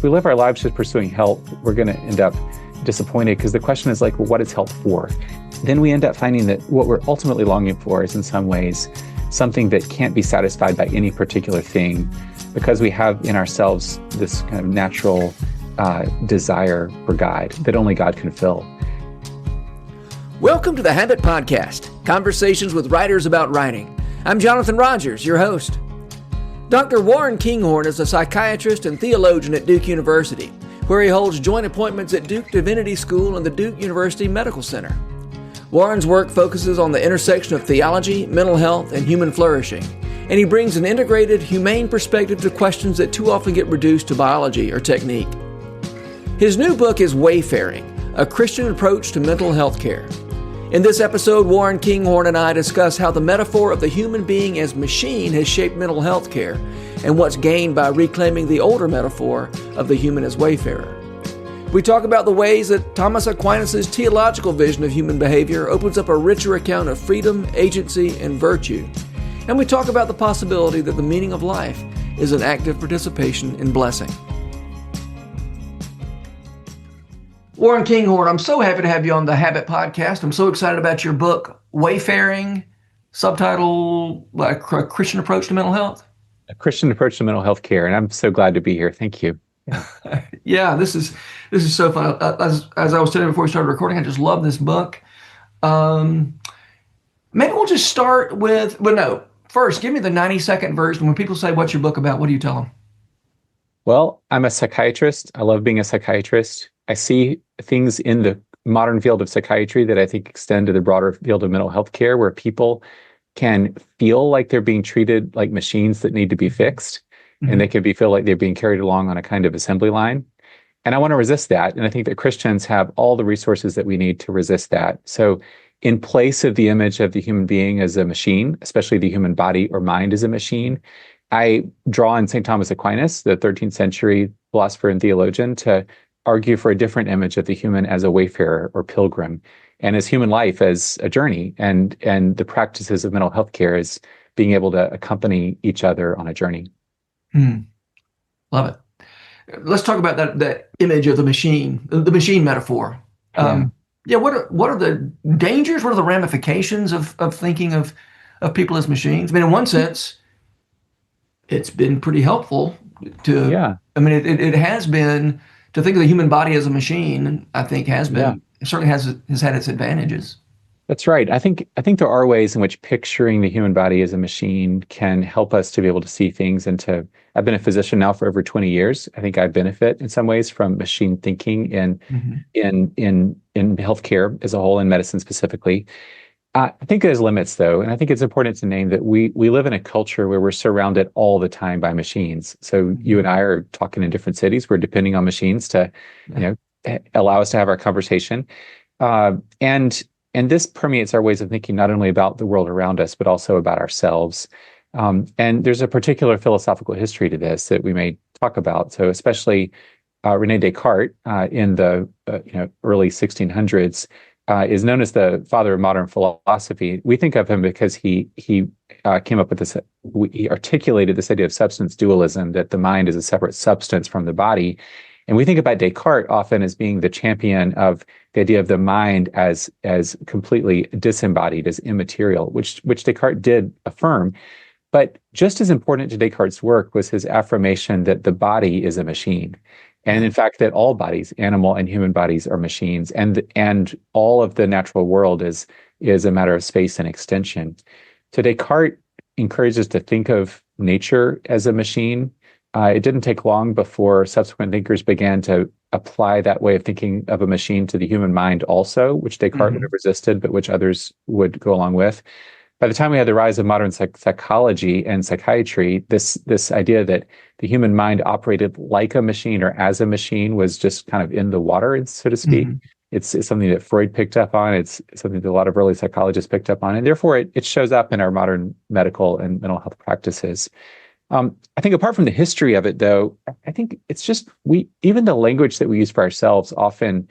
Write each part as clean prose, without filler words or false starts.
we live our lives just pursuing health, we're going to end up disappointed, because the question is like, well, what is health for? Then we end up finding that what we're ultimately longing for is in some ways something that can't be satisfied by any particular thing, because we have in ourselves this kind of natural desire for God that only God can fill. Welcome to the Habit Podcast, conversations with writers about writing. I'm Jonathan Rogers, your host. Dr. Warren Kinghorn is a psychiatrist and theologian at Duke University, where he holds joint appointments at Duke Divinity School and the Duke University Medical Center. Warren's work focuses on the intersection of theology, mental health, and human flourishing, and he brings an integrated, humane perspective to questions that too often get reduced to biology or technique. His new book is Wayfaring, a Christian approach to mental health care. In this episode, Warren Kinghorn and I discuss how the metaphor of the human being as machine has shaped mental health care, and what's gained by reclaiming the older metaphor of the human as wayfarer. We talk about the ways that Thomas Aquinas' theological vision of human behavior opens up a richer account of freedom, agency, and virtue. And we talk about the possibility that the meaning of life is an active participation in blessing. Warren Kinghorn, I'm so happy to have you on the Habit Podcast. I'm so excited about your book, Wayfaring, subtitle, A Christian Approach to Mental Health. A Christian Approach to Mental Health Care, and I'm so glad to be here. Thank you. Yeah, this is so fun. As I was telling you before we started recording, I just love this book. Maybe we'll just start with, first, give me the 90-second version. When people say, what's your book about, what do you tell them? Well, I'm a psychiatrist. I love being a psychiatrist. I see things in the modern field of psychiatry that I think extend to the broader field of mental health care, where people can feel like they're being treated like machines that need to be fixed, and they can feel like they're being carried along on a kind of assembly line. And I want to resist that. And I think that Christians have all the resources that we need to resist that. So in place of the image of the human being as a machine, especially the human body or mind as a machine, I draw on St. Thomas Aquinas, the 13th century philosopher and theologian, to argue for a different image of the human as a wayfarer or pilgrim, and as human life as a journey, and the practices of mental health care as being able to accompany each other on a journey. Love it. Let's talk about that image of the machine metaphor. What are the dangers? What are the ramifications of thinking of people as machines? I mean, in one sense, it's been pretty helpful to. Yeah. I mean, it has been. To think of the human body as a machine, I think has been, it certainly has had its advantages. That's right. I think there are ways in which picturing the human body as a machine can help us to be able to see things I've been a physician now for over 20 years. I think I benefit in some ways from machine thinking in healthcare as a whole, in medicine specifically. I think there's limits, though, and I think it's important to name that we live in a culture where we're surrounded all the time by machines. So you and I are talking in different cities. We're depending on machines to, allow us to have our conversation, and this permeates our ways of thinking, not only about the world around us, but also about ourselves. And there's a particular philosophical history to this that we may talk about. So especially René Descartes in the early 1600s. Is known as the father of modern philosophy. We think of him because he came up with this. He articulated this idea of substance dualism, that the mind is a separate substance from the body, and we think about Descartes often as being the champion of the idea of the mind as completely disembodied, as immaterial, which Descartes did affirm. But just as important to Descartes' work was his affirmation that the body is a machine. And in fact, that all bodies, animal and human bodies, are machines, and all of the natural world is a matter of space and extension. So Descartes encourages us to think of nature as a machine. It didn't take long before subsequent thinkers began to apply that way of thinking of a machine to the human mind also, which Descartes would have resisted, but which others would go along with. By the time we had the rise of modern psychology and psychiatry, this idea that the human mind operated like a machine or as a machine was just kind of in the water, so to speak. It's something that Freud picked up on. It's something that a lot of early psychologists picked up on. And therefore, it shows up in our modern medical and mental health practices. I think apart from the history of it, though, I think it's just even the language that we use for ourselves often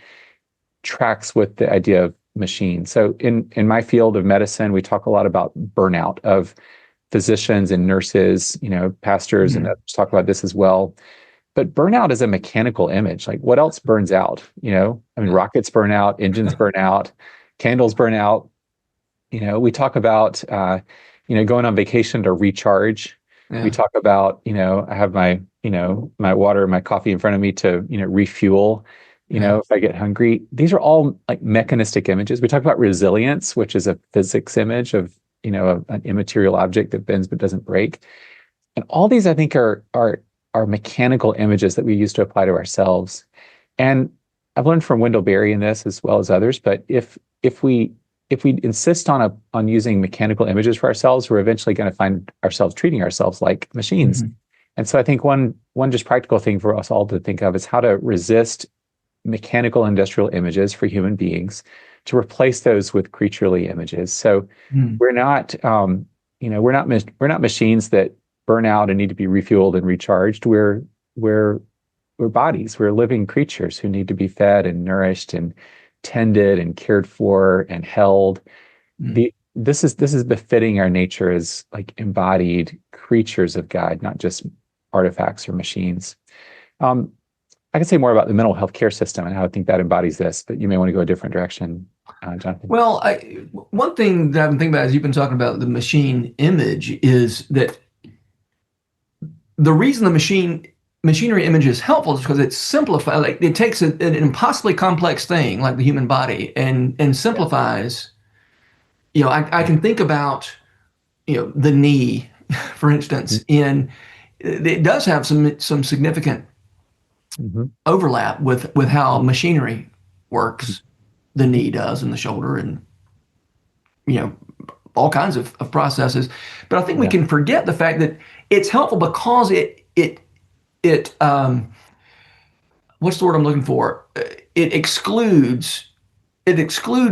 tracks with the idea of machine. So in my field of medicine, we talk a lot about burnout of physicians and nurses, pastors and others talk about this as well. but burnout is a mechanical image. Like what else burns out? I mean, rockets burn out, engines burn out, candles burn out. We talk about, going on vacation to recharge. We talk about, I have my water, my coffee in front of me to, refuel, if I get hungry. These are all like mechanistic images. We talk about resilience, which is a physics image of, an immaterial object that bends but doesn't break. And all these, I think, are mechanical images that we use to apply to ourselves. And I've learned from Wendell Berry in this as well as others, but if we insist on using mechanical images for ourselves, we're eventually going to find ourselves treating ourselves like machines. And so I think one just practical thing for us all to think of is how to resist mechanical industrial images for human beings, to replace those with creaturely images. So we're not machines that burn out and need to be refueled and recharged. We're bodies. We're living creatures who need to be fed and nourished and tended and cared for and held. This is befitting our nature as like embodied creatures of God, not just artifacts or machines. I could say more about the mental health care system and how I think that embodies this, but you may want to go a different direction, Jonathan. Well, one thing that I've been thinking about as you've been talking about the machine image is that the reason the machinery image is helpful is because it simplifies, like it takes an impossibly complex thing like the human body and simplifies. I can think about, the knee, for instance, and it does have some significant overlap with how machinery works. The knee does, and the shoulder, and all kinds of processes. But I think we can forget the fact that it's helpful because it what's the word I'm looking for? It excludes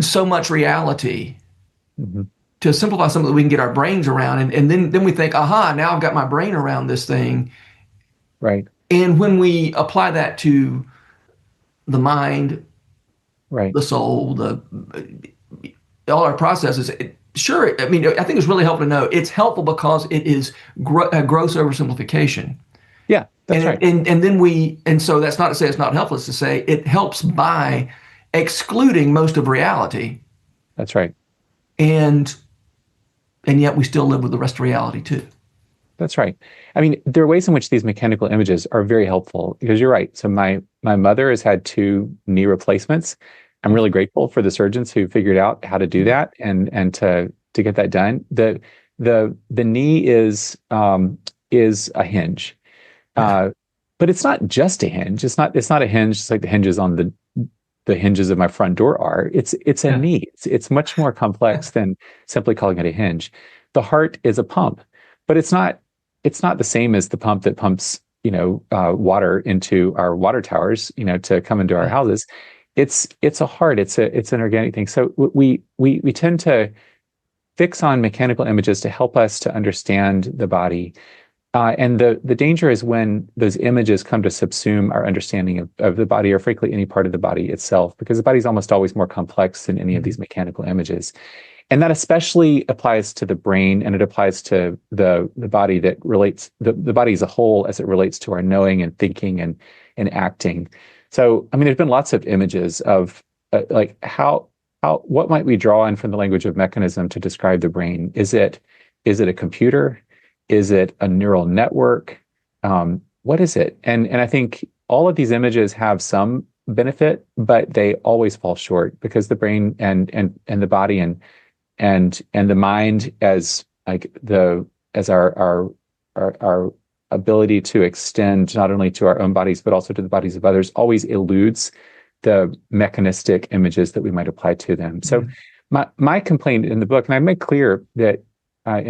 so much reality to simplify something that we can get our brains around, and then we think, aha, now I've got my brain around this thing. Right. And when we apply that to the mind, the soul, all our processes, I think it's really helpful to know it's helpful because it is a gross oversimplification. Yeah, that's right. And so that's not to say it's not helpful. It's to say it helps by excluding most of reality. That's right. And yet we still live with the rest of reality too. That's right. I mean, there are ways in which these mechanical images are very helpful because you're right. So my mother has had 2 knee replacements. I'm really grateful for the surgeons who figured out how to do that and to get that done. The knee is a hinge, but it's not just a hinge. It's not a hinge just like the hinges on the hinges of my front door are. It's a knee. It's much more complex than simply calling it a hinge. The heart is a pump, but it's not the same as the pump that pumps water into our water towers to come into our houses. It's a heart. It's an organic thing. So we tend to fix on mechanical images to help us to understand the body. And the danger is when those images come to subsume our understanding of the body, or frankly, any part of the body itself, because the body is almost always more complex than any of these mechanical images. And that especially applies to the brain, and it applies to the body that relates, the body as a whole as it relates to our knowing and thinking and acting. So, I mean, there's been lots of images of what might we draw on from the language of mechanism to describe the brain? Is it a computer? Is it a neural network? What is it? And I think all of these images have some benefit, but they always fall short because the brain and the body and the mind as our ability to extend not only to our own bodies but also to the bodies of others always eludes the mechanistic images that we might apply to them. So my complaint in the book, and I make clear that I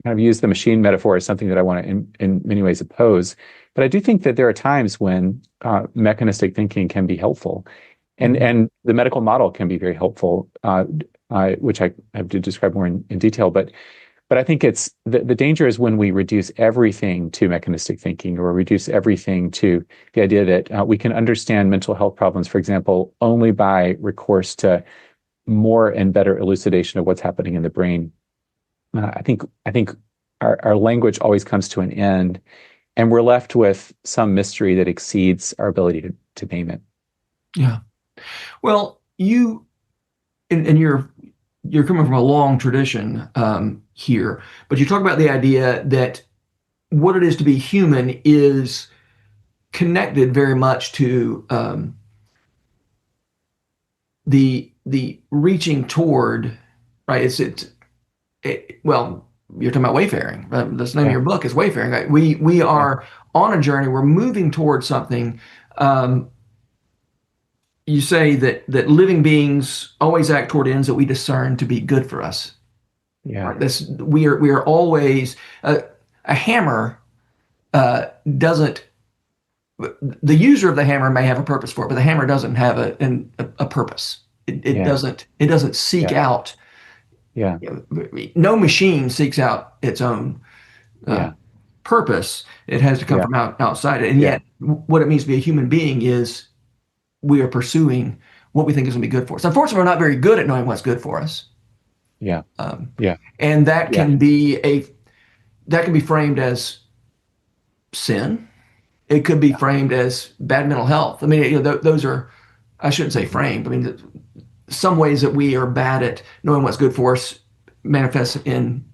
kind of use the machine metaphor as something that I want to in many ways oppose, but I do think that there are times when mechanistic thinking can be helpful, and the medical model can be very helpful, which I have to describe more in detail. But I think it's the danger is when we reduce everything to mechanistic thinking, or reduce everything to the idea that we can understand mental health problems, for example, only by recourse to more and better elucidation of what's happening in the brain. I think our language always comes to an end, and we're left with some mystery that exceeds our ability to name it. Yeah. Well, and you're coming from a long tradition here, but you talk about the idea that what it is to be human is connected very much to the reaching toward, right? Well, you're talking about wayfaring. That's the name of your book is Wayfaring. Right? We are on a journey. We're moving towards something. You say that living beings always act toward ends that we discern to be good for us. Yeah. Right? We are always a hammer doesn't. The user of the hammer may have a purpose for it, but the hammer doesn't have a purpose. It doesn't seek out. Yeah. No machine seeks out its own purpose. It has to come from outside it. And yet, what it means to be a human being is we are pursuing what we think is going to be good for us. Unfortunately, we're not very good at knowing what's good for us. Yeah. And that can be framed as sin. It could be framed as bad mental health. I mean, those are, I shouldn't say framed. I mean, some ways that we are bad at knowing what's good for us manifests in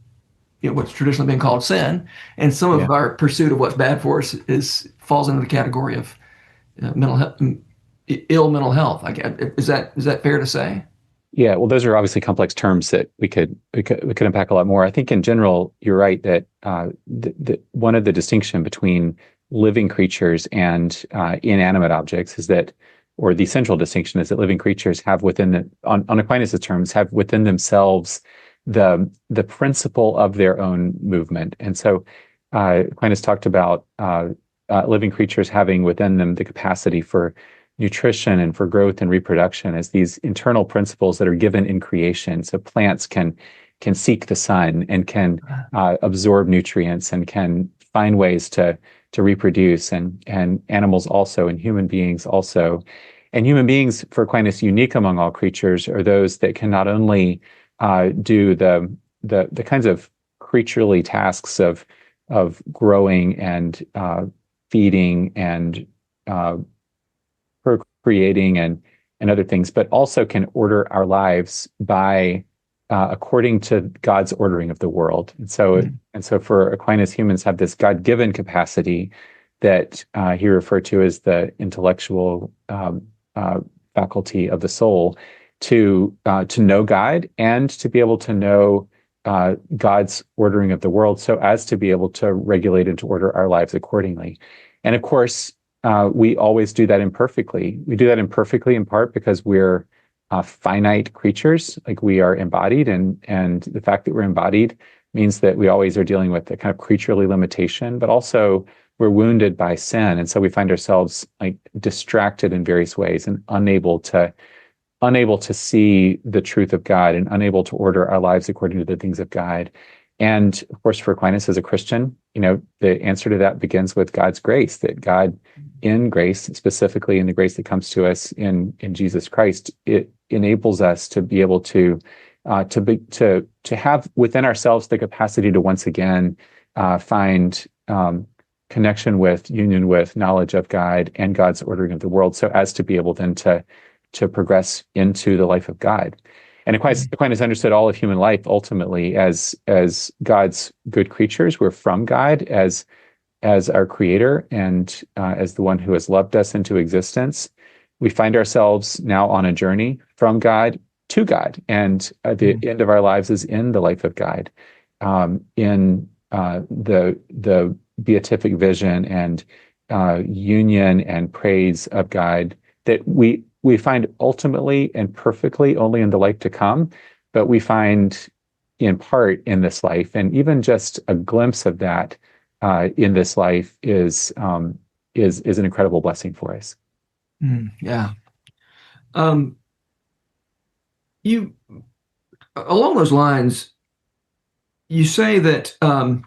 what's traditionally been called sin, and some of our pursuit of what's bad for us falls into the category of mental health, ill mental health. Is that fair to say? Yeah, well, those are obviously complex terms that we could unpack a lot more. I think in general, you're right that one of the distinction between living creatures and inanimate objects is that, or the central distinction is that living creatures have on Aquinas' terms, have within themselves the principle of their own movement. And so Aquinas talked about living creatures having within them the capacity for nutrition and for growth and reproduction as these internal principles that are given in creation. So plants can seek the sun and can absorb nutrients and can find ways to reproduce, and animals also, and human beings also. And human beings, for Aquinas, unique among all creatures, are those that can not only do the kinds of creaturely tasks of growing and feeding and procreating and other things, but also can order our lives by according to God's ordering of the world. And so for Aquinas, humans have this God-given capacity that he referred to as the intellectual faculty of the soul to know God and to be able to know God's ordering of the world, so as to be able to regulate and to order our lives accordingly. And of course, we always do that imperfectly. We do that imperfectly in part because we're finite creatures, like we are embodied, and the fact that we're embodied means that we always are dealing with a kind of creaturely limitation, but also we're wounded by sin, and so we find ourselves like distracted in various ways and unable to see the truth of God and unable to order our lives according to the things of God. And of course, for Aquinas as a Christian, the answer to that begins with God's grace, that God in grace, specifically in the grace that comes to us in Jesus Christ, it enables us to be able to have within ourselves the capacity to once again find connection with, union with, knowledge of God and God's ordering of the world, so as to be able then to progress into the life of God. And Aquinas understood all of human life ultimately as God's good creatures. We're from God as our creator and as the one who has loved us into existence. We find ourselves now on a journey from God to God, and the end of our lives is in the life of God, in the beatific vision and union and praise of God that we find ultimately and perfectly only in the life to come, but we find in part in this life, and even just a glimpse of that in this life is an incredible blessing for us. Yeah. You, along those lines, you say that, and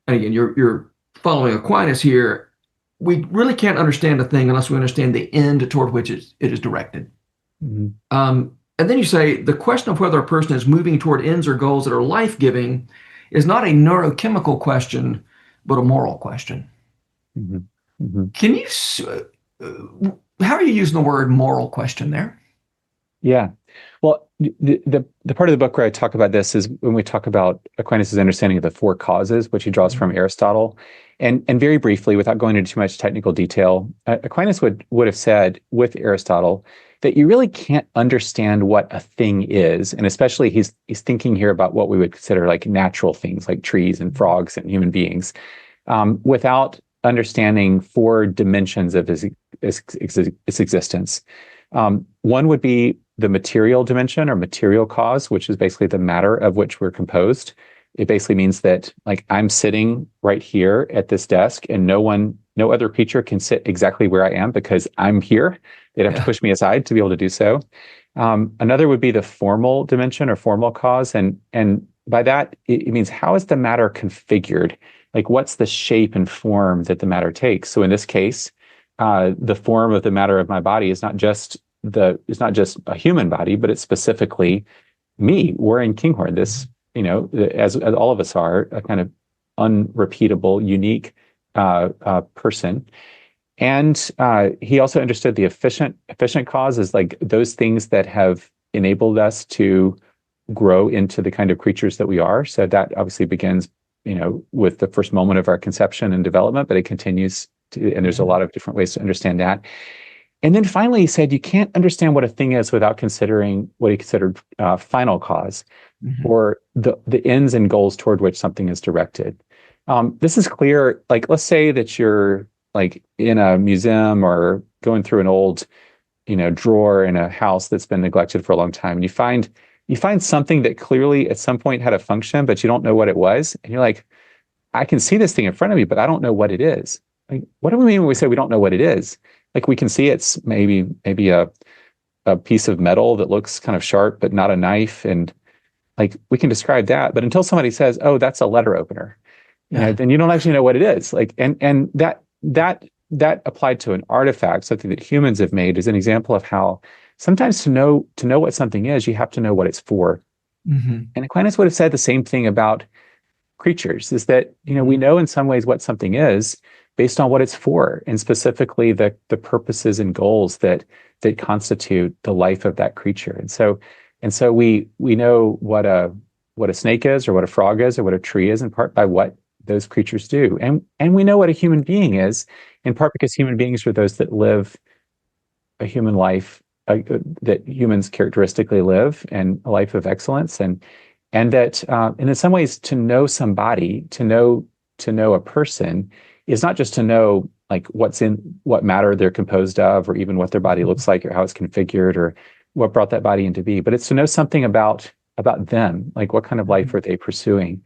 again, you're following Aquinas here. We really can't understand a thing unless we understand the end toward which it is directed. Mm-hmm. And then you say the question of whether a person is moving toward ends or goals that are life-giving is not a neurochemical question, but a moral question. Mm-hmm. Mm-hmm. Can you, how are you using the word moral question there? Yeah. Well, the part of the book where I talk about this is when we talk about Aquinas' understanding of the four causes, which he draws from Aristotle. And very briefly, without going into too much technical detail, Aquinas would have said with Aristotle that you really can't understand what a thing is. And especially he's thinking here about what we would consider like natural things like trees and frogs and human beings, without understanding four dimensions of its existence. One would be the material dimension or material cause, which is basically the matter of which we're composed. It basically means that like I'm sitting right here at this desk and no other creature can sit exactly where I am because I'm here. They'd have to push me aside to be able to do so. Another would be the formal dimension or formal cause. And by that, it means how is the matter configured? Like what's the shape and form that the matter takes? So in this case, the form of the matter of my body is not just a human body, but it's specifically me. We're in Kinghorn, this, as all of us are, a kind of unrepeatable, unique person. And he also understood the efficient cause as like those things that have enabled us to grow into the kind of creatures that we are. So that obviously begins, with the first moment of our conception and development, but it continues to, and there's a lot of different ways to understand that. And then finally, he said, you can't understand what a thing is without considering what he considered final cause, or the ends and goals toward which something is directed. This is clear. Like, let's say that you're like in a museum or going through an old, drawer in a house that's been neglected for a long time, and you find something that clearly at some point had a function, but you don't know what it was, and you're like, I can see this thing in front of me, but I don't know what it is. Like, what do we mean when we say we don't know what it is? Like we can see it's maybe a piece of metal that looks kind of sharp, but not a knife. And like we can describe that. But until somebody says, oh, that's a letter opener, then you don't actually know what it is. Like, and that applied to an artifact, something that humans have made, is an example of how sometimes to know what something is, you have to know what it's for. And Aquinas would have said the same thing about creatures, is that, we know in some ways what something is based on what it's for, and specifically the purposes and goals that constitute the life of that creature. And so we know what a snake is, or what a frog is, or what a tree is, in part by what those creatures do. And we know what a human being is, in part because human beings are those that live a human life that humans characteristically live, and a life of excellence, and that and in some ways to know somebody, to know a person, is not just to know like what matter they're composed of, or even what their body looks like, or how it's configured, or what brought that body into be, but it's to know something about them, like what kind of life are they pursuing.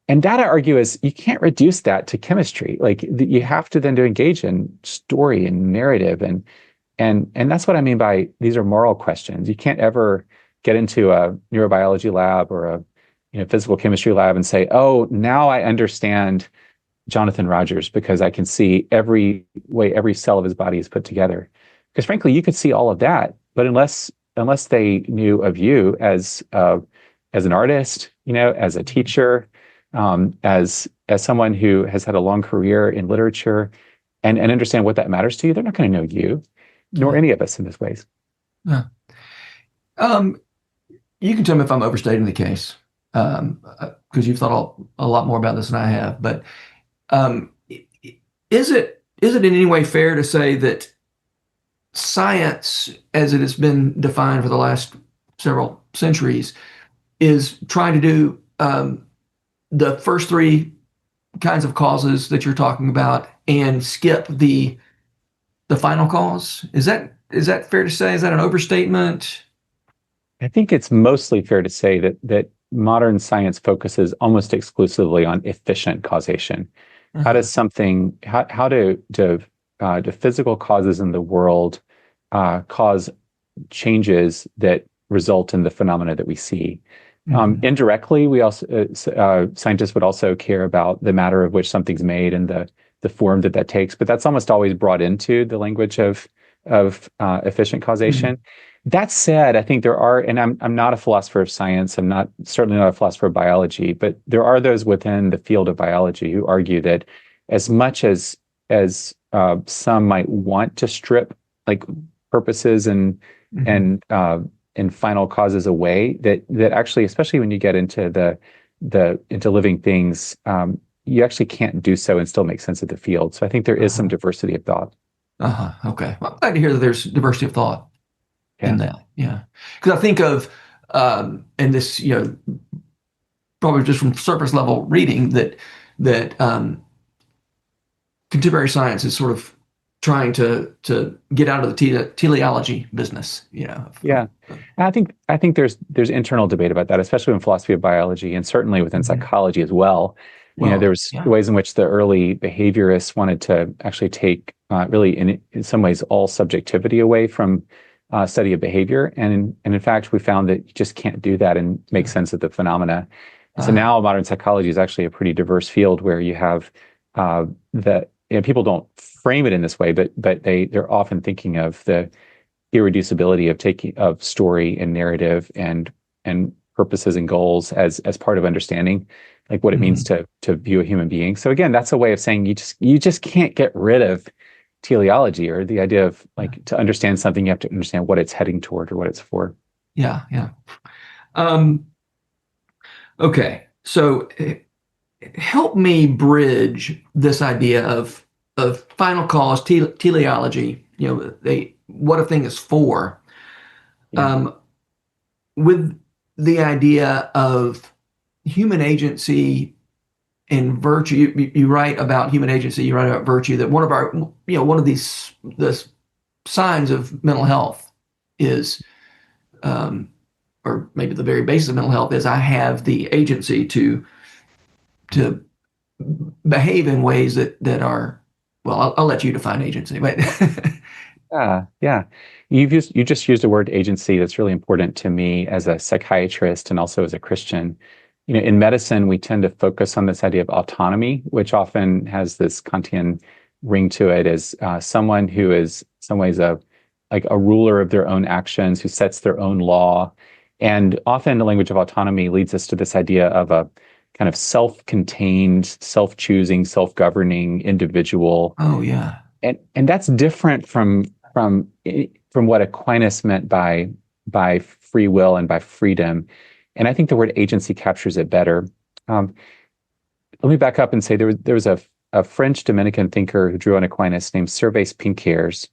And that, I argue, is you can't reduce that to chemistry. Like you have to then to engage in story and narrative, and that's what I mean by these are moral questions. You can't ever get into a neurobiology lab or a physical chemistry lab and say, oh, now I understand Jonathan Rogers because I can see every way every cell of his body is put together. Because frankly, you could see all of that, but unless they knew of you as an artist, as a teacher, as someone who has had a long career in literature, and understand what that matters to you, they're not going to know you, nor any of us in this ways. Yeah. You can tell me if I'm overstating the case, because you've thought a lot more about this than I have. But is it in any way fair to say that science, as it has been defined for the last several centuries, is trying to do the first three kinds of causes that you're talking about and skip the final cause? Is that fair to say? Is that an overstatement? I think it's mostly fair to say that modern science focuses almost exclusively on efficient causation. How does something, how do physical causes in the world cause changes that result in the phenomena that we see? Indirectly, we also scientists would also care about the matter of which something's made and the form that takes, but that's almost always brought into the language of efficient causation. That said, I think there are, and I'm not a philosopher of science. I'm not certainly not a philosopher of biology, but there are those within the field of biology who argue that as much as some might want to strip like purposes Hmm. and final causes away, that actually, especially when you get into the into living things, you actually can't do so and still make sense of the field. So I think there is some Uh-huh. diversity of thought. Okay. Well, I'm glad to hear that there's diversity of thought in Yeah. that. Yeah. Because I think of, and this, probably just from surface level reading that contemporary science is sort of trying to get out of the teleology business. Yeah. And I think there's internal debate about that, especially in philosophy of biology and certainly within Mhm. psychology as well. There Well, was yeah. ways in which the early behaviorists wanted to actually take really in some ways all subjectivity away from study of behavior. And in fact, we found that you just can't do that and make sense of the phenomena. And so Uh, now modern psychology is actually a pretty diverse field where you have the people don't frame it in this way, but they're often thinking of the irreducibility of taking of story and narrative and purposes and goals as part of understanding like what it means mhm. to view a human being. So again, that's a way of saying you just can't get rid of teleology or the idea of Yeah. like to understand something, you have to understand what it's heading toward or what it's for. Yeah. Yeah. Um, okay. So help me bridge this idea of final cause teleology. What a thing is for, Yeah. um, with the idea of human agency and virtue. You write about human agency. You write about virtue. That one of these the signs of mental health is, um, or maybe the very basis of mental health is I have the agency to behave in ways that are, well, I'll let you define agency, but Yeah. You just used a word agency that's really important to me as a psychiatrist and also as a Christian. In medicine, we tend to focus on this idea of autonomy, which often has this Kantian ring to it as someone who is in some ways a ruler of their own actions, who sets their own law. And often the language of autonomy leads us to this idea of a kind of self-contained, self-choosing, self-governing individual oh yeah. and that's different from what Aquinas meant by free will and by freedom. And I think the word agency captures it better. Um, Let me back up and say there was a French Dominican thinker who drew on Aquinas named Servais Pinckaers,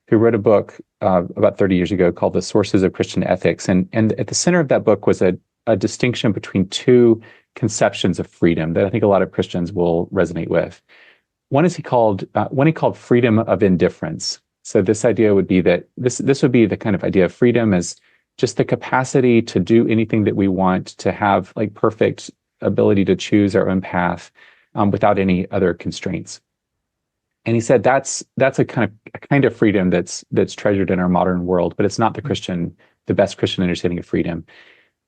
who wrote a book about 30 years ago called The Sources of Christian Ethics. And at the center of that book was a distinction between two conceptions of freedom that I think a lot of Christians will resonate with. One he called freedom of indifference. So this idea would be that this would be the kind of idea of freedom as just the capacity to do anything that we want, to have like perfect ability to choose our own path without any other constraints. And he said that's a kind of freedom that's treasured in our modern world, but it's not the best Christian understanding of freedom.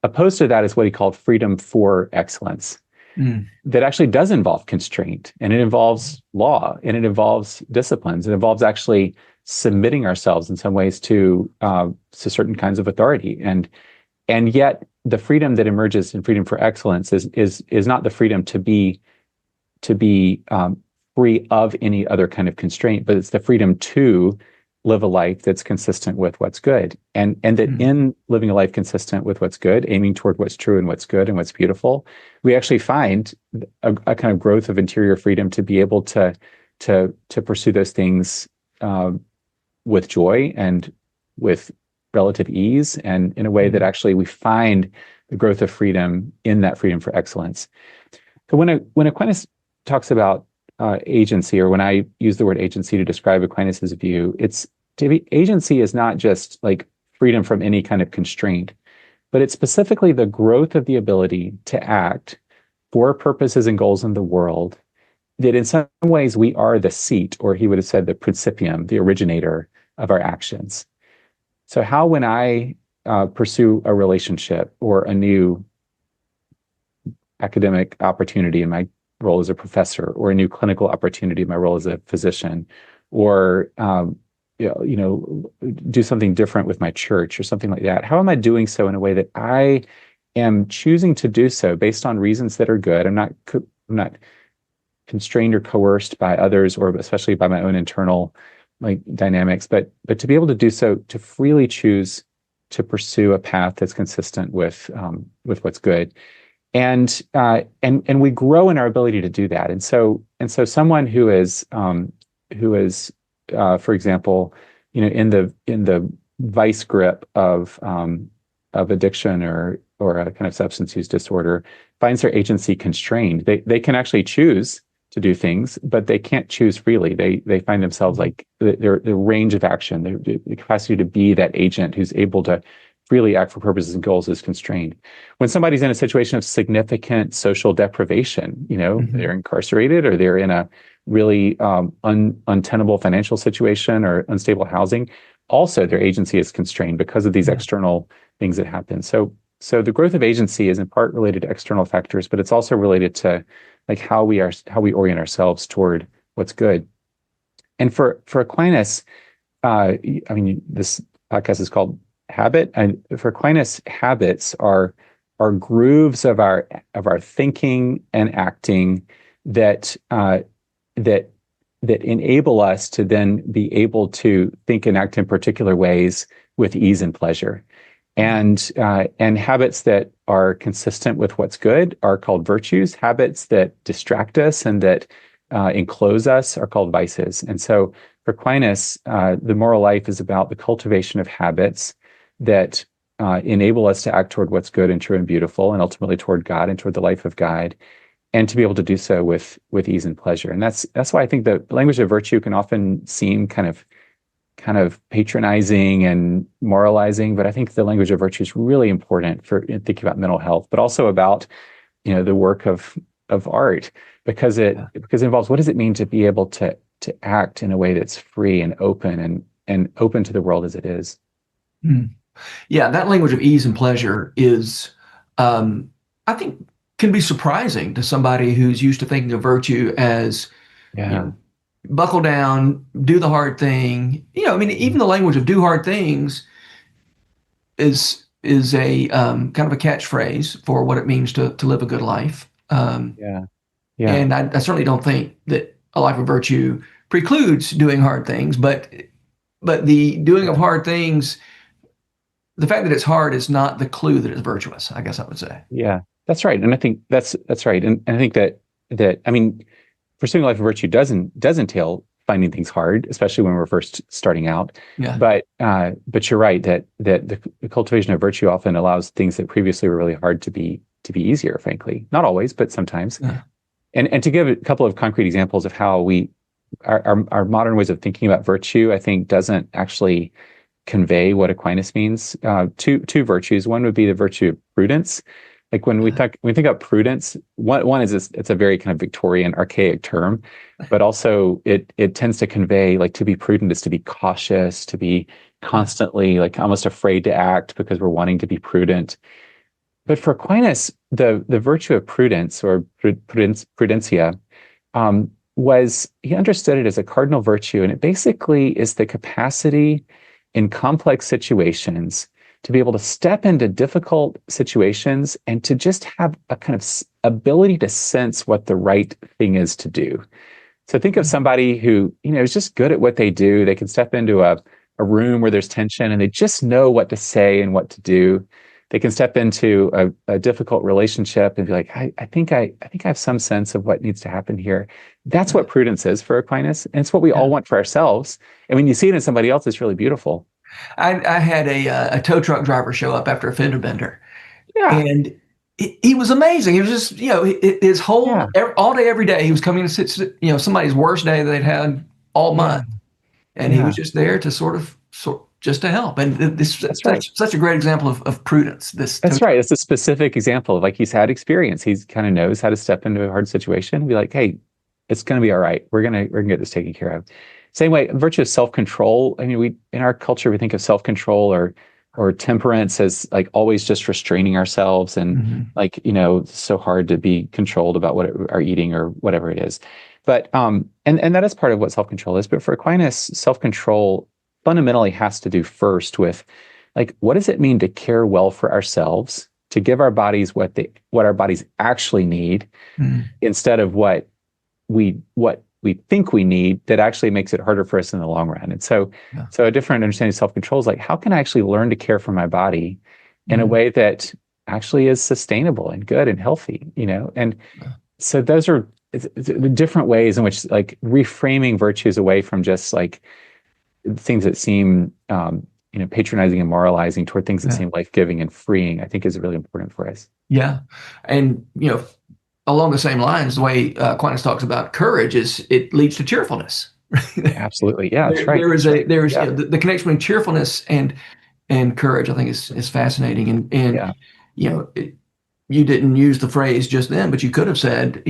Opposed to that is what he called freedom for excellence Mm. that actually does involve constraint and it involves law and it involves disciplines. It involves actually submitting ourselves in some ways to certain kinds of authority. And yet the freedom that emerges in freedom for excellence is not the freedom to be free of any other kind of constraint, but it's the freedom to live a life that's consistent with what's good. And that Mm. in living a life consistent with what's good, aiming toward what's true and what's good and what's beautiful, we actually find a kind of growth of interior freedom to be able to pursue those things with joy and with relative ease and in a way that Mm. actually we find the growth of freedom in that freedom for excellence. So when Aquinas talks about agency, or when I use the word agency to describe Aquinas's view, agency is not just like freedom from any kind of constraint, but it's specifically the growth of the ability to act for purposes and goals in the world. That in some ways we are the seat, or he would have said the principium, the originator of our actions. So how when I pursue a relationship or a new academic opportunity in my role as a professor, or a new clinical opportunity in my role as a physician, or do something different with my church or something like that? How am I doing so in a way that I am choosing to do so based on reasons that are good? I'm not constrained or coerced by others, or especially by my own internal like dynamics, but to be able to do so, to freely choose to pursue a path that's consistent with what's good. And we grow in our ability to do that. And so someone who is for example, in the vice grip of addiction or a kind of substance use disorder, finds their agency constrained. They can actually choose to do things, but they can't choose freely. They find themselves like their range of action, the capacity to be that agent who's able to freely act for purposes and goals is constrained. When somebody's in a situation of significant social deprivation, they're incarcerated, or they're in a really untenable financial situation or unstable housing, also their agency is constrained because of these external things that happen. So the growth of agency is in part related to external factors, but it's also related to like how we orient ourselves toward what's good. And for Aquinas, this podcast is called Habit, and for Aquinas, habits are grooves of our thinking and acting that enable us to then be able to think and act in particular ways with ease and pleasure. And habits that are consistent with what's good are called virtues. Habits that distract us and that enclose us are called vices. And so for Aquinas, the moral life is about the cultivation of habits that enable us to act toward what's good and true and beautiful, and ultimately toward God and toward the life of God, and to be able to do so with ease and pleasure. And that's why I think the language of virtue can often seem kind of patronizing and moralizing, but I think the language of virtue is really important for thinking about mental health, but also about the work of art, because it involves what does it mean to be able to act in a way that's free and open to the world as it is. Yeah, that language of ease and pleasure is, I think, can be surprising to somebody who's used to thinking of virtue as buckle down, do the hard thing. Even the language of do hard things is a kind of a catchphrase for what it means to live a good life. And I certainly don't think that a life of virtue precludes doing hard things, but the doing of hard things, the fact that it's hard is not the clue that it's virtuous, I guess I would say. Yeah, that's right. And I think that's right. And I think that pursuing a life of virtue does entail finding things hard, especially when we're first starting out. Yeah. But you're right that the cultivation of virtue often allows things that previously were really hard to be easier, frankly. Not always, but sometimes. Yeah. And to give a couple of concrete examples of how our modern ways of thinking about virtue, I think, doesn't actually convey what Aquinas means. Two virtues. One would be the virtue of prudence. Like when we think about prudence, one is it's a very kind of Victorian, archaic term, but also it tends to convey like to be prudent is to be cautious, to be constantly like almost afraid to act because we're wanting to be prudent. But for Aquinas, the virtue of prudence or prudentia was, he understood it as a cardinal virtue, and it basically is the capacity in complex situations to be able to step into difficult situations and to just have a kind of ability to sense what the right thing is to do. So think of somebody who, is just good at what they do. They can step into a room where there's tension and they just know what to say and what to do. They can step into a difficult relationship and be like, I think I have some sense of what needs to happen here. That's what prudence is for Aquinas. And it's what we all want for ourselves. And when you see it in somebody else, it's really beautiful. I had a tow truck driver show up after a fender bender. Yeah. And he was amazing. He was just, his whole, all day, every day, he was coming to sit, somebody's worst day that they'd had all month. And he was just there to sort of just to help. And that's right. Such a great example of prudence. That's right. It's a specific example of like, he's had experience. He's kind of knows how to step into a hard situation and be like, hey, it's going to be all right. We're going to get this taken care of. Same way, virtue of self-control. I mean, we in our culture, we think of self-control or temperance as like always just restraining ourselves and like, it's so hard to be controlled about what our eating or whatever it is. But and that is part of what self-control is. But for Aquinas, self-control fundamentally has to do first with, like, what does it mean to care well for ourselves, to give our bodies what our bodies actually need, instead of what we think we need, that actually makes it harder for us in the long run. And so a different understanding of self-control is like, how can I actually learn to care for my body in a way that actually is sustainable and good and healthy, And so those are the different ways in which, like, reframing virtues away from just like things that seem patronizing and moralizing toward things that seem life-giving and freeing, I think is really important for us. Yeah. And, along the same lines, the way Aquinas talks about courage is it leads to cheerfulness. Absolutely. Yeah, that's right. The connection between cheerfulness and courage, I think is fascinating. And you didn't use the phrase just then, but you could have said,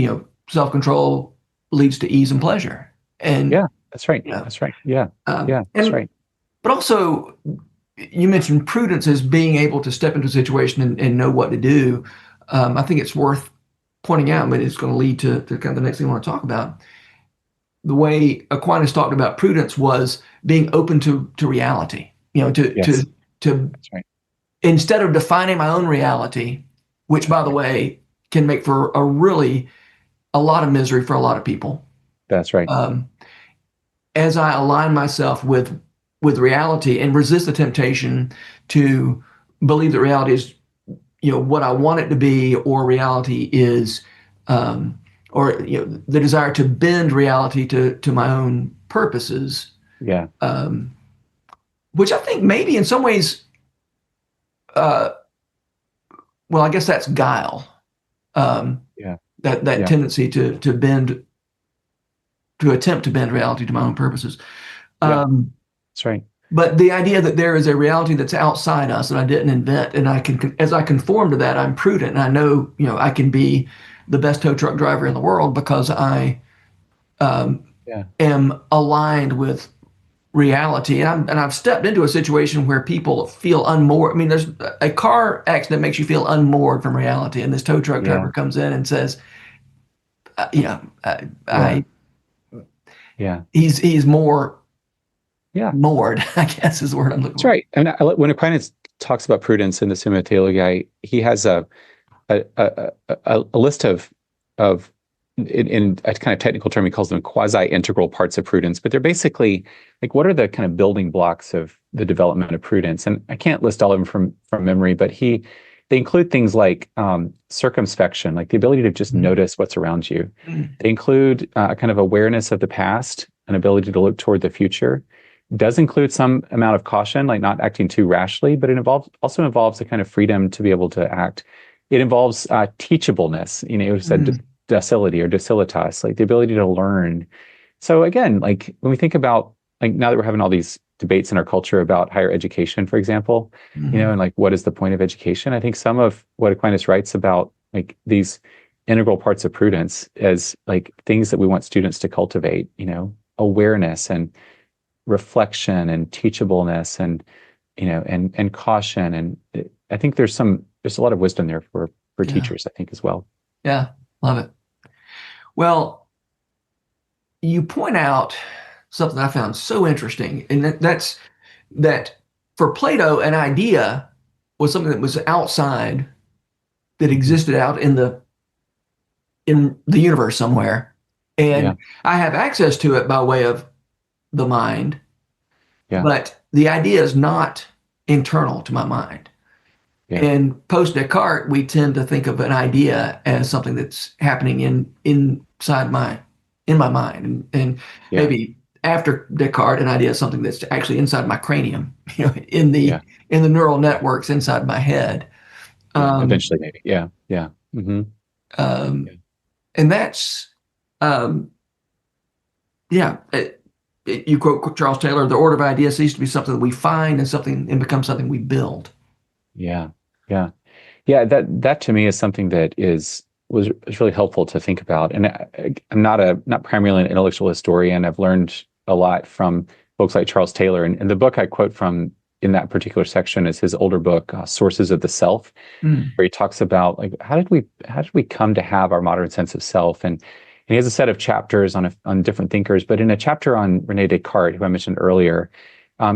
self-control leads to ease and pleasure. And yeah, that's right. That's right. Yeah. That's right. But also, you mentioned prudence as being able to step into a situation and know what to do. I think it's worth pointing out, but it's going to lead to kind of the next thing I want to talk about. The way Aquinas talked about prudence was being open to reality. To That's right. Instead of defining my own reality, which, by the way, can make for a lot of misery for a lot of people. That's right. As I align myself with reality and resist the temptation to believe that reality is, what I want it to be, or reality is, or the desire to bend reality to my own purposes. Yeah. Which I think maybe in some ways, well, I guess that's guile. That tendency to bend, to attempt to bend reality to my own purposes. That's right. But the idea that there is a reality that's outside us that I didn't invent, and as I conform to that, I'm prudent, and I know, I can be the best tow truck driver in the world because I am aligned with reality. And I've stepped into a situation where people feel unmoored. I mean, there's a car accident makes you feel unmoored from reality, and this tow truck driver comes in and says, he's more moored, I guess is the word I'm looking for. That's right. And when Aquinas talks about prudence in the Summa Theologiae, he has a list of in a kind of technical term, he calls them quasi-integral parts of prudence, but they're basically like, what are the kind of building blocks of the development of prudence? And I can't list all of them from memory, but they include things like circumspection, like the ability to just notice what's around you. They include a kind of awareness of the past, an ability to look toward the future. It does include some amount of caution, like not acting too rashly, but it also involves a kind of freedom to be able to act. It involves teachableness, you said docility or docilitas, like the ability to learn. So again, like when we think about, like, now that we're having all these debates in our culture about higher education, for example, and like, what is the point of education? I think some of what Aquinas writes about, like, these integral parts of prudence as like things that we want students to cultivate, awareness and reflection and teachableness and, and caution. And I think there's a lot of wisdom there for teachers, I think, as well. Yeah. Love it. Well, you point out something I found so interesting, and that's that for Plato, an idea was something that was outside, that existed out in the universe somewhere, and I have access to it by way of the mind, but the idea is not internal to my mind. And post Descartes, we tend to think of an idea as something that's happening inside my mind, and maybe after Descartes, an idea is something that's actually inside my cranium, in the neural networks inside my head. Eventually, maybe, and that's, you quote Charles Taylor: "The order of ideas ceases to be something that we find and becomes something we build." That to me is something that was really helpful to think about. And I'm not primarily an intellectual historian. I've learned a lot from folks like Charles Taylor. And the book I quote from in that particular section is his older book, Sources of the Self, where he talks about, like, how did we come to have our modern sense of self? And he has a set of chapters on different thinkers, but in a chapter on René Descartes, who I mentioned earlier,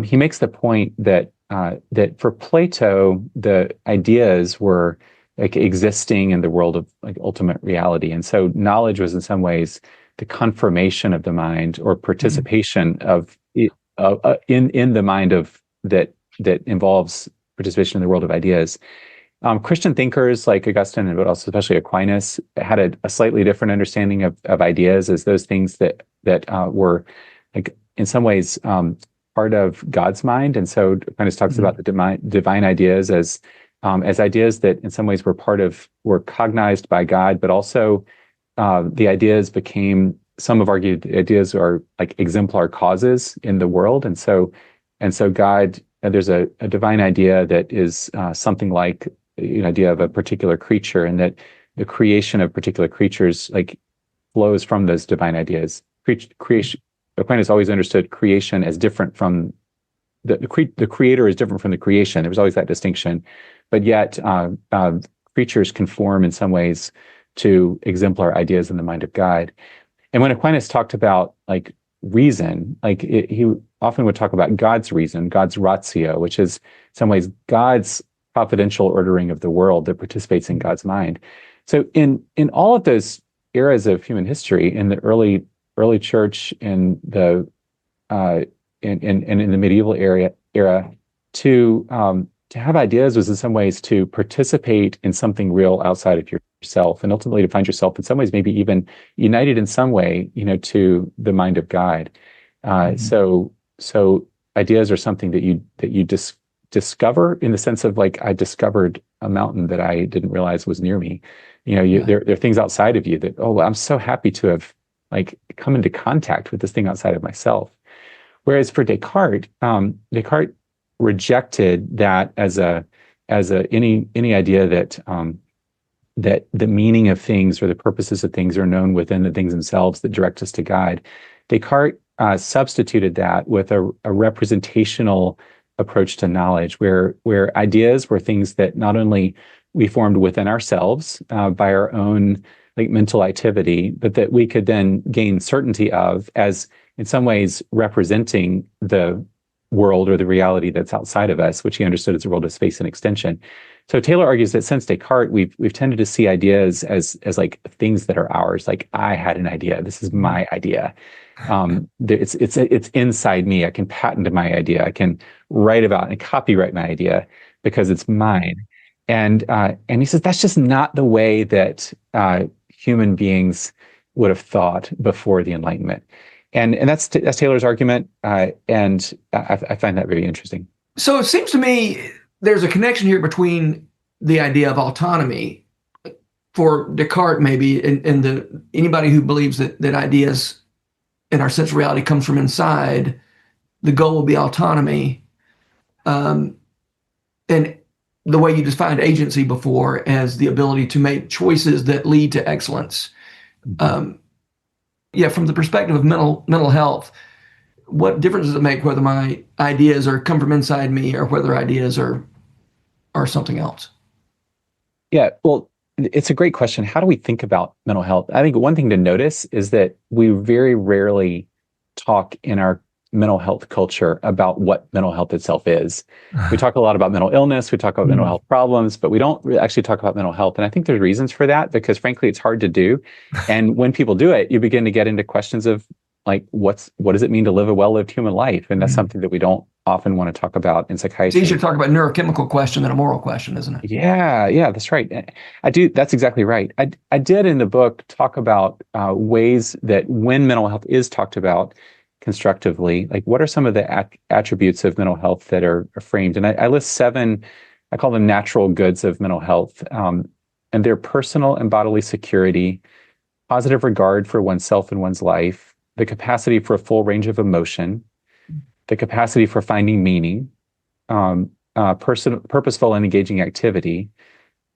he makes the point that that for Plato, the ideas were like existing in the world of like ultimate reality, and so knowledge was in some ways the confirmation of the mind or participation of in the mind of that involves participation in the world of ideas. Christian thinkers like Augustine, but also especially Aquinas, had a slightly different understanding of ideas as those things that were like in some ways part of God's mind. And so Aquinas talks about the divine ideas as ideas that in some ways were cognized by God, but also the ideas became, some have argued the ideas are like exemplar causes in the world. And so God, there's a divine idea that is something like an idea of a particular creature, and that the creation of particular creatures like flows from those divine ideas. Creation, Aquinas always understood creation as different from the creator is different from the creation. There was always that distinction, but yet creatures conform in some ways to exemplar ideas in the mind of God. And when Aquinas talked about like reason, like he often would talk about God's reason, God's ratio, which is in some ways God's providential ordering of the world that participates in God's mind. So in all of those eras of human history, in the early church, in the in the medieval era, to have ideas was in some ways to participate in something real outside of yourself, and ultimately to find yourself in some ways maybe even united in some way, to the mind of God. So ideas are something that you discover in the sense of like, I discovered a mountain that I didn't realize was near me. There are things outside of you that, oh, I'm so happy to have like come into contact with this thing outside of myself. Whereas for Descartes, Descartes rejected that as any idea that that the meaning of things or the purposes of things are known within the things themselves that direct us to God. Descartes substituted that with a representational approach to knowledge, where ideas were things that not only we formed within ourselves by our own like mental activity, but that we could then gain certainty of as in some ways representing the world or the reality that's outside of us, which he understood as a world of space and extension. So Taylor argues that since Descartes, we've tended to see ideas as like things that are ours. Like, I had an idea. This is my idea. It's inside me. I can patent my idea. I can write about and copyright my idea because it's mine. And he says that's just not the way that human beings would have thought before the Enlightenment. And that's Taylor's argument, and I find that very interesting. So it seems to me there's a connection here between the idea of autonomy for Descartes, maybe, and anybody who believes that ideas in our sense of reality comes from inside. The goal will be autonomy, and the way you defined agency before as the ability to make choices that lead to excellence. From the perspective of mental health, what difference does it make whether my ideas come from inside me or whether ideas are something else? Yeah, well, it's a great question. How do we think about mental health? I think one thing to notice is that we very rarely talk in our mental health culture about what mental health itself is. We talk a lot about mental illness, we talk about mental health problems, but we don't actually talk about mental health. And I think there's reasons for that, because frankly, it's hard to do. And when people do it, you begin to get into questions of like, what does it mean to live a well-lived human life? And that's something that we don't often want to talk about in psychiatry. It's easier to talk about a neurochemical question than a moral question, isn't it? Yeah, that's right. That's exactly right. I did in the book talk about ways that when mental health is talked about constructively, like what are some of the attributes of mental health that are framed? And I list 7, I call them natural goods of mental health. And they're personal and bodily security, positive regard for oneself and one's life, the capacity for a full range of emotion, the capacity for finding meaning, purposeful and engaging activity,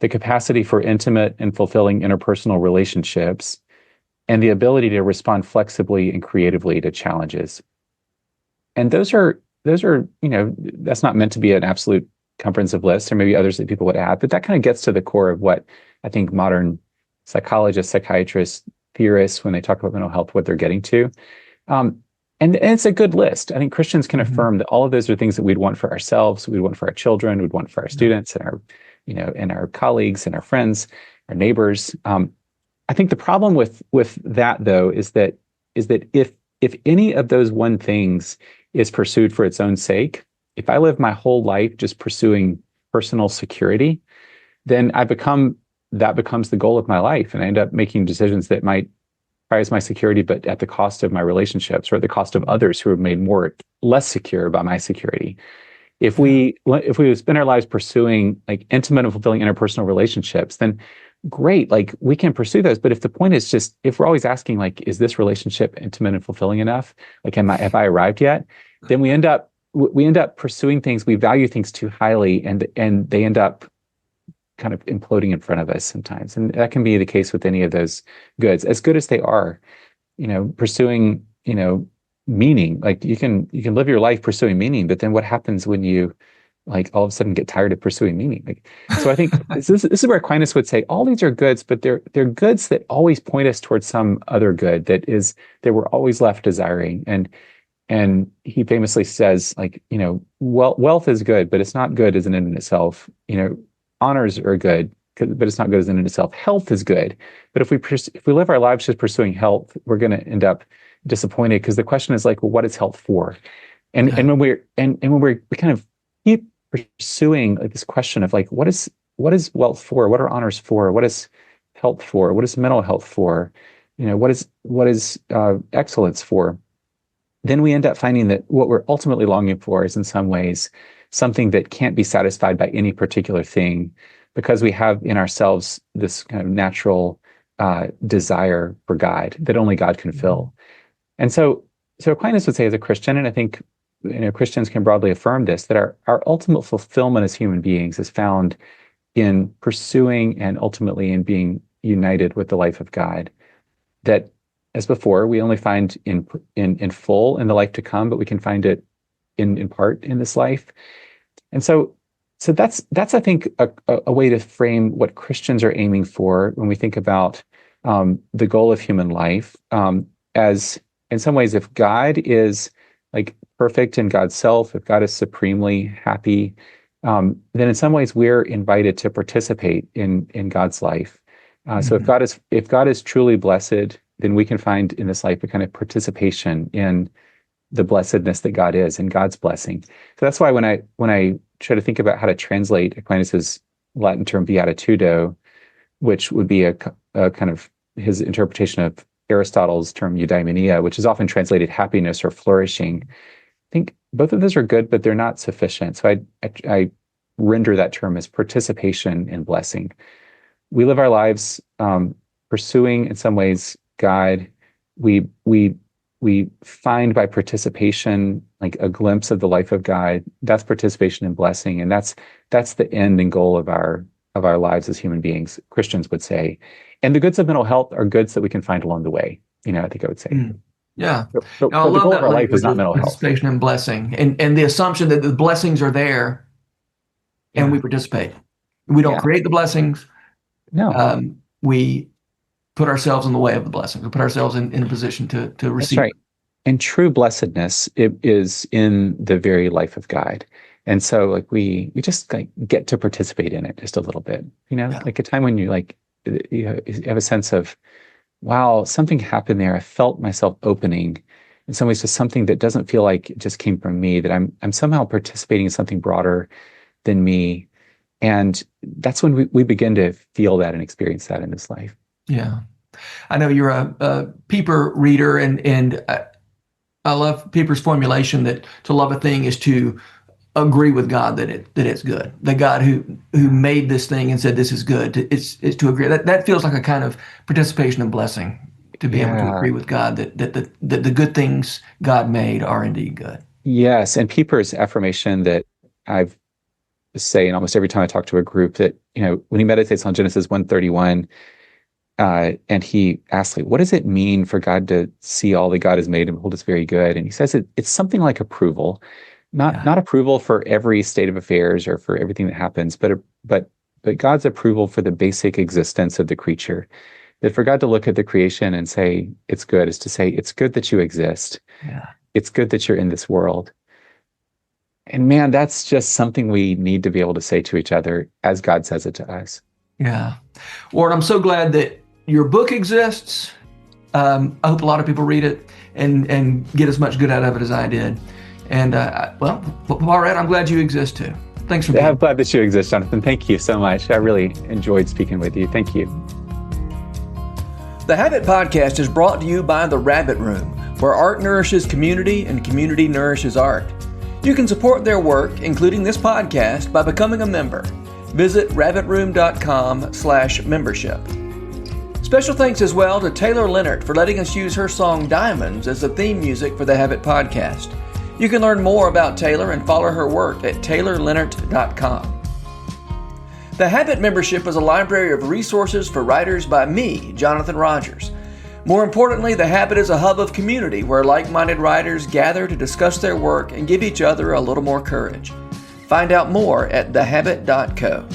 the capacity for intimate and fulfilling interpersonal relationships, and the ability to respond flexibly and creatively to challenges. And those are, that's not meant to be an absolute comprehensive list. There may be others that people would add, but that kind of gets to the core of what I think modern psychologists, psychiatrists, theorists, when they talk about mental health, what they're getting to. And and it's a good list. I think Christians can affirm that all of those are things that we'd want for ourselves, we'd want for our children, we'd want for our students and our, and our colleagues and our friends, our neighbors. I think the problem with that, though, is that if any of those one things is pursued for its own sake, if I live my whole life just pursuing personal security, then that becomes the goal of my life, and I end up making decisions that might prize my security, but at the cost of my relationships or at the cost of others who are made less secure by my security. If we spend our lives pursuing like intimate and fulfilling interpersonal relationships, then great, like we can pursue those. But if the point is just, if we're always asking like, is this relationship intimate and fulfilling enough? Like, have I arrived yet? Then we end up pursuing things, we value things too highly, and they end up kind of imploding in front of us sometimes. And that can be the case with any of those goods, as good as they are, pursuing, meaning. Like you can live your life pursuing meaning, but then what happens when you like all of a sudden get tired of pursuing meaning? Like, so I think this is where Aquinas would say all these are goods, but they're goods that always point us towards some other good that we're always left desiring. And he famously says, like, wealth is good, but it's not good as an end in itself. Honors are good, but it's not good as an end in itself. Health is good, but if we live our lives just pursuing health, we're going to end up disappointed, because the question is like, well, what is health for? And when we kind of keep pursuing like this question of like, what is wealth for? What are honors for? What is health for? What is mental health for? What is excellence for? Then we end up finding that what we're ultimately longing for is in some ways something that can't be satisfied by any particular thing, because we have in ourselves this kind of natural desire for God that only God can fill. And so Aquinas would say, as a Christian, and I think Christians can broadly affirm this, that our ultimate fulfillment as human beings is found in pursuing and ultimately in being united with the life of God. That, as before, we only find in full in the life to come, but we can find it in part in this life. And so that's I think a way to frame what Christians are aiming for when we think about the goal of human life, as in some ways, if God is like perfect in God's self, if God is supremely happy, then in some ways we're invited to participate in God's life. So if God is truly blessed, then we can find in this life a kind of participation in the blessedness that God is and God's blessing. So that's why when I try to think about how to translate Aquinas' Latin term beatitudo, which would be a kind of his interpretation of Aristotle's term eudaimonia, which is often translated happiness or flourishing, I think both of those are good, but they're not sufficient. So I render that term as participation in blessing. We live our lives pursuing, in some ways, God. We find by participation like a glimpse of the life of God. That's participation in blessing, and that's the end and goal of our lives as human beings, Christians would say. And the goods of mental health are goods that we can find along the way. I think I would say. Yeah. But I the love goal that of our life is not mental health. Participation in blessing, and the assumption that the blessings are there, and we participate. We don't create the blessings. No. We put ourselves in the way of the blessings. We put ourselves in a position to receive. That's right. And true blessedness, it is in the very life of God. And so like we just like get to participate in it just a little bit, like a time when you like, you have a sense of, wow, something happened there. I felt myself opening in some ways to something that doesn't feel like it just came from me, that I'm somehow participating in something broader than me. And that's when we begin to feel that and experience that in this life. Yeah. I know you're a Pieper reader, and I love Pieper's formulation that to love a thing is to agree with God that it's good. The God who made this thing and said this is good, is to agree. That feels like a kind of participation and blessing, to be able to agree with God that the good things God made are indeed good. Yes, and Pieper's affirmation that I've say in almost every time I talk to a group, that when he meditates on Genesis 1:31, and he asks, like, what does it mean for God to see all that God has made and behold it's very good? And he says it's something like approval, not approval for every state of affairs or for everything that happens, but God's approval for the basic existence of the creature. That for God to look at the creation and say it's good is to say it's good that you exist. Yeah. It's good that you're in this world. And man, that's just something we need to be able to say to each other as God says it to us. Yeah. Warren, I'm so glad that your book exists. I hope a lot of people read it and get as much good out of it as I did. And well, all right, I'm glad you exist too. Thanks for being I'm glad that you exist, Jonathan. Thank you so much. I really enjoyed speaking with you. Thank you. The Habit Podcast is brought to you by The Rabbit Room, where art nourishes community and community nourishes art. You can support their work, including this podcast, by becoming a member. Visit rabbitroom.com/membership. Special thanks as well to Taylor Leonard for letting us use her song Diamonds as the theme music for the Habit Podcast. You can learn more about Taylor and follow her work at taylorleonard.com. The Habit membership is a library of resources for writers by me, Jonathan Rogers. More importantly, The Habit is a hub of community where like-minded writers gather to discuss their work and give each other a little more courage. Find out more at thehabit.co.